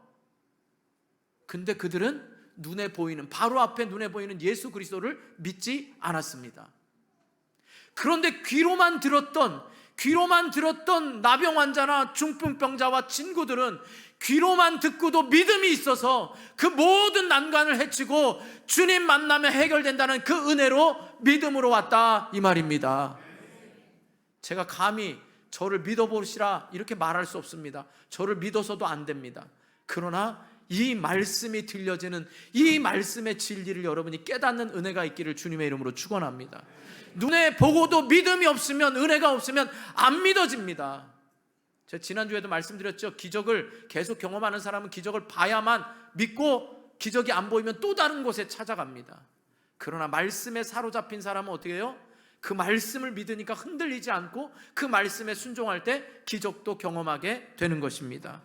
근데 그들은 눈에 보이는, 바로 앞에 눈에 보이는 예수 그리스도를 믿지 않았습니다. 그런데 귀로만 들었던 나병 환자나 중풍병자와 친구들은 귀로만 듣고도 믿음이 있어서 그 모든 난관을 헤치고 주님 만나면 해결된다는 그 은혜로 믿음으로 왔다, 이 말입니다. 제가 감히 저를 믿어보시라 이렇게 말할 수 없습니다. 저를 믿어서도 안 됩니다. 그러나 이 말씀이 들려지는, 이 말씀의 진리를 여러분이 깨닫는 은혜가 있기를 주님의 이름으로 축원합니다. 눈에 보고도 믿음이 없으면, 은혜가 없으면 안 믿어집니다. 제가 지난주에도 말씀드렸죠. 기적을 계속 경험하는 사람은 기적을 봐야만 믿고, 기적이 안 보이면 또 다른 곳에 찾아갑니다. 그러나 말씀에 사로잡힌 사람은 어떻게 해요? 그 말씀을 믿으니까 흔들리지 않고 그 말씀에 순종할 때 기적도 경험하게 되는 것입니다.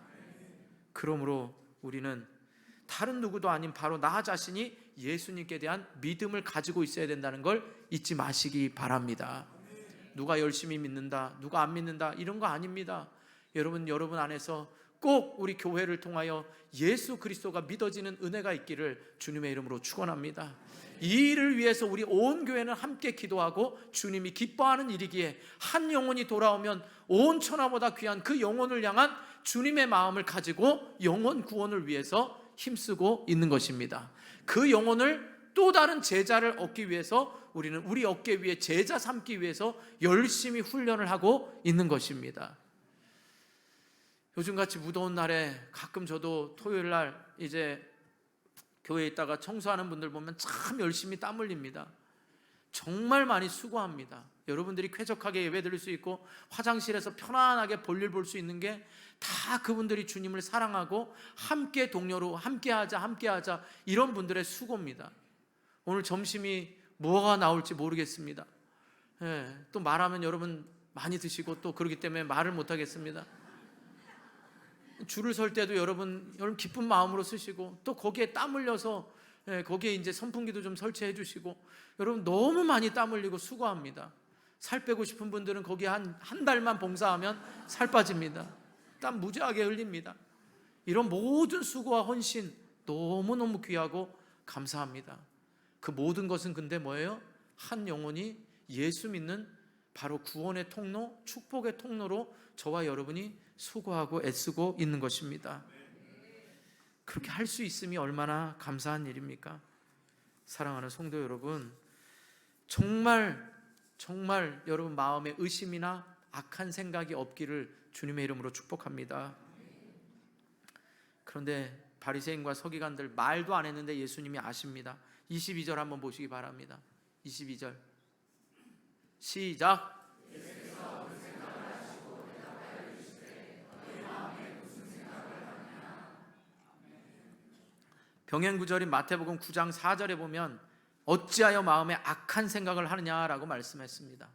그러므로 우리는 다른 누구도 아닌 바로 나 자신이 예수님께 대한 믿음을 가지고 있어야 된다는 걸 잊지 마시기 바랍니다. 누가 열심히 믿는다, 누가 안 믿는다, 이런 거 아닙니다. 여러분 안에서 꼭 우리 교회를 통하여 예수 그리스도가 믿어지는 은혜가 있기를 주님의 이름으로 축원합니다. 이 일을 위해서 우리 온 교회는 함께 기도하고, 주님이 기뻐하는 일이기에 한 영혼이 돌아오면 온 천하보다 귀한 그 영혼을 향한 주님의 마음을 가지고 영혼 구원을 위해서 힘쓰고 있는 것입니다. 그 영혼을 또 다른 제자를 얻기 위해서 우리는 우리 어깨 위에 제자 삼기 위해서 열심히 훈련을 하고 있는 것입니다. 요즘같이 무더운 날에 가끔 저도 토요일 날 이제 교회에 있다가 청소하는 분들 보면 참 열심히 땀 흘립니다. 정말 많이 수고합니다. 여러분들이 쾌적하게 예배 드릴 수 있고 화장실에서 편안하게 볼일 볼 수 있는 게 다 그분들이 주님을 사랑하고 함께 동료로 함께하자 이런 분들의 수고입니다. 오늘 점심이 뭐가 나올지 모르겠습니다. 또 말하면 여러분 많이 드시고 또 그러기 때문에 말을 못하겠습니다. 줄을 설 때도 여러분 기쁜 마음으로 쓰시고, 또 거기에 땀 흘려서 거기에 이제 선풍기도 좀 설치해 주시고, 여러분 너무 많이 땀 흘리고 수고합니다. 살 빼고 싶은 분들은 거기 한 달만 봉사하면 살 빠집니다. 땀 무지하게 흘립니다. 이런 모든 수고와 헌신 너무너무 귀하고 감사합니다. 그 모든 것은 근데 뭐예요? 한 영혼이 예수 믿는 바로 구원의 통로, 축복의 통로로 저와 여러분이 수고하고 애쓰고 있는 것입니다. 그렇게 할 수 있음이 얼마나 감사한 일입니까? 사랑하는 성도 여러분, 정말 여러분 마음에 의심이나 악한 생각이 없기를 주님의 이름으로 축복합니다. 그런데 바리새인과 서기관들 말도 안 했는데 예수님이 아십니다. 22절 한번 보시기 바랍니다. 22절 시작. 병행 구절인 마태복음 9장 4절에 보면 어찌하여 마음에 악한 생각을 하느냐라고 말씀했습니다.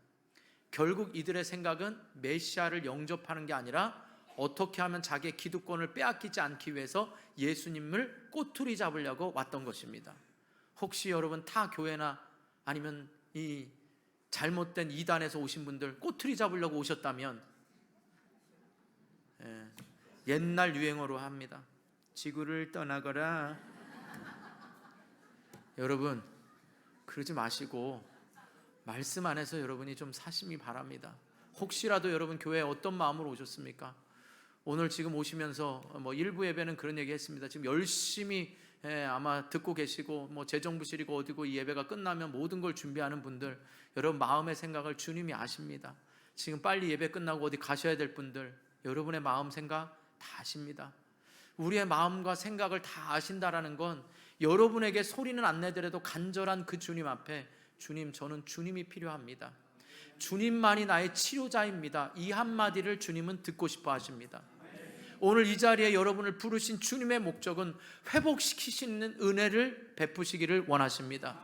결국 이들의 생각은 메시아를 영접하는 게 아니라 어떻게 하면 자기의 기득권을 빼앗기지 않기 위해서 예수님을 꼬투리 잡으려고 왔던 것입니다. 혹시 여러분 타 교회나 아니면 이 잘못된 이단에서 오신 분들 꼬투리 잡으려고 오셨다면 옛날 유행어로 합니다. 지구를 떠나거라. 여러분 그러지 마시고 말씀 안에서 여러분이 좀 사심이 바랍니다. 혹시라도 여러분 교회에 어떤 마음으로 오셨습니까? 오늘 지금 오시면서 일부 예배는 그런 얘기 했습니다. 지금 열심히 아마 듣고 계시고 재정부실이고 어디고 이 예배가 끝나면 모든 걸 준비하는 분들, 여러분 마음의 생각을 주님이 아십니다. 지금 빨리 예배 끝나고 어디 가셔야 될 분들, 여러분의 마음 생각 다 아십니다. 우리의 마음과 생각을 다 아신다라는 건 여러분에게 소리는 안 내더라도 간절한 그 주님 앞에 주님, 저는 주님이 필요합니다. 주님만이 나의 치료자입니다. 이 한마디를 주님은 듣고 싶어 하십니다. 오늘 이 자리에 여러분을 부르신 주님의 목적은 회복시키시는 은혜를 베푸시기를 원하십니다.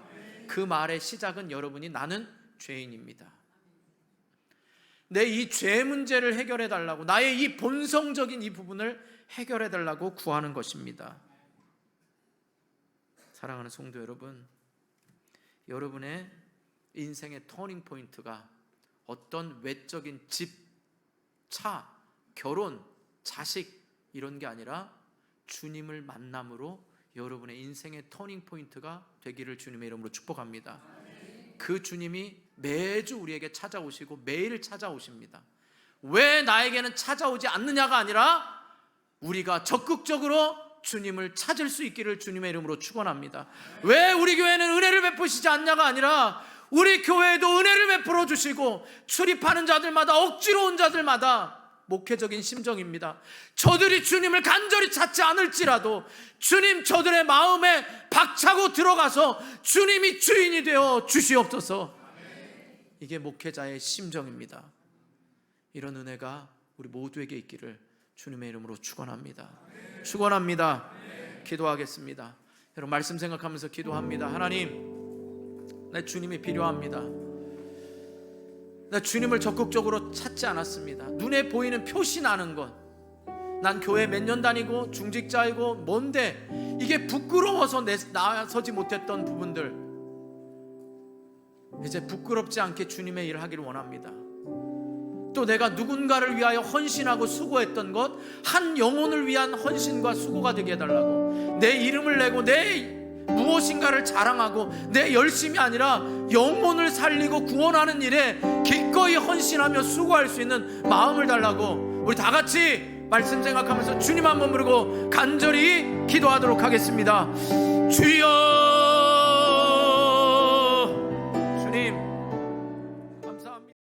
그 말의 시작은 여러분이 나는 죄인입니다, 내 이 죄 문제를 해결해 달라고, 나의 이 본성적인 이 부분을 해결해 달라고 구하는 것입니다. 사랑하는 성도 여러분, 여러분의 인생의 터닝 포인트가 어떤 외적인 집, 차, 결혼, 자식 이런 게 아니라 주님을 만남으로 여러분의 인생의 터닝 포인트가 되기를 주님의 이름으로 축복합니다. 그 주님이 매주 우리에게 찾아오시고 매일 찾아오십니다. 왜 나에게는 찾아오지 않느냐가 아니라 우리가 적극적으로 주님을 찾을 수 있기를 주님의 이름으로 축원합니다. 왜 우리 교회는 은혜를 베푸시지 않냐가 아니라 우리 교회에도 은혜를 베풀어 주시고 출입하는 자들마다, 억지로 온 자들마다 목회적인 심정입니다. 저들이 주님을 간절히 찾지 않을지라도 주님, 저들의 마음에 박차고 들어가서 주님이 주인이 되어 주시옵소서. 이게 목회자의 심정입니다. 이런 은혜가 우리 모두에게 있기를 주님의 이름으로 축원합니다. 축원합니다. 기도하겠습니다. 여러분, 말씀 생각하면서 기도합니다. 하나님, 내 주님이 필요합니다. 나 주님을 적극적으로 찾지 않았습니다. 눈에 보이는 표시 나는 것, 난 교회 몇 년 다니고 중직자이고 뭔데 이게 부끄러워서 나서지 못했던 부분들, 이제 부끄럽지 않게 주님의 일을 하기를 원합니다. 또 내가 누군가를 위하여 헌신하고 수고했던 것, 한 영혼을 위한 헌신과 수고가 되게 해달라고, 내 이름을 내고 내 무엇인가를 자랑하고 내 열심이 아니라 영혼을 살리고 구원하는 일에 기꺼이 헌신하며 수고할 수 있는 마음을 달라고, 우리 다 같이 말씀 생각하면서 주님 한번 부르고 간절히 기도하도록 하겠습니다. 주여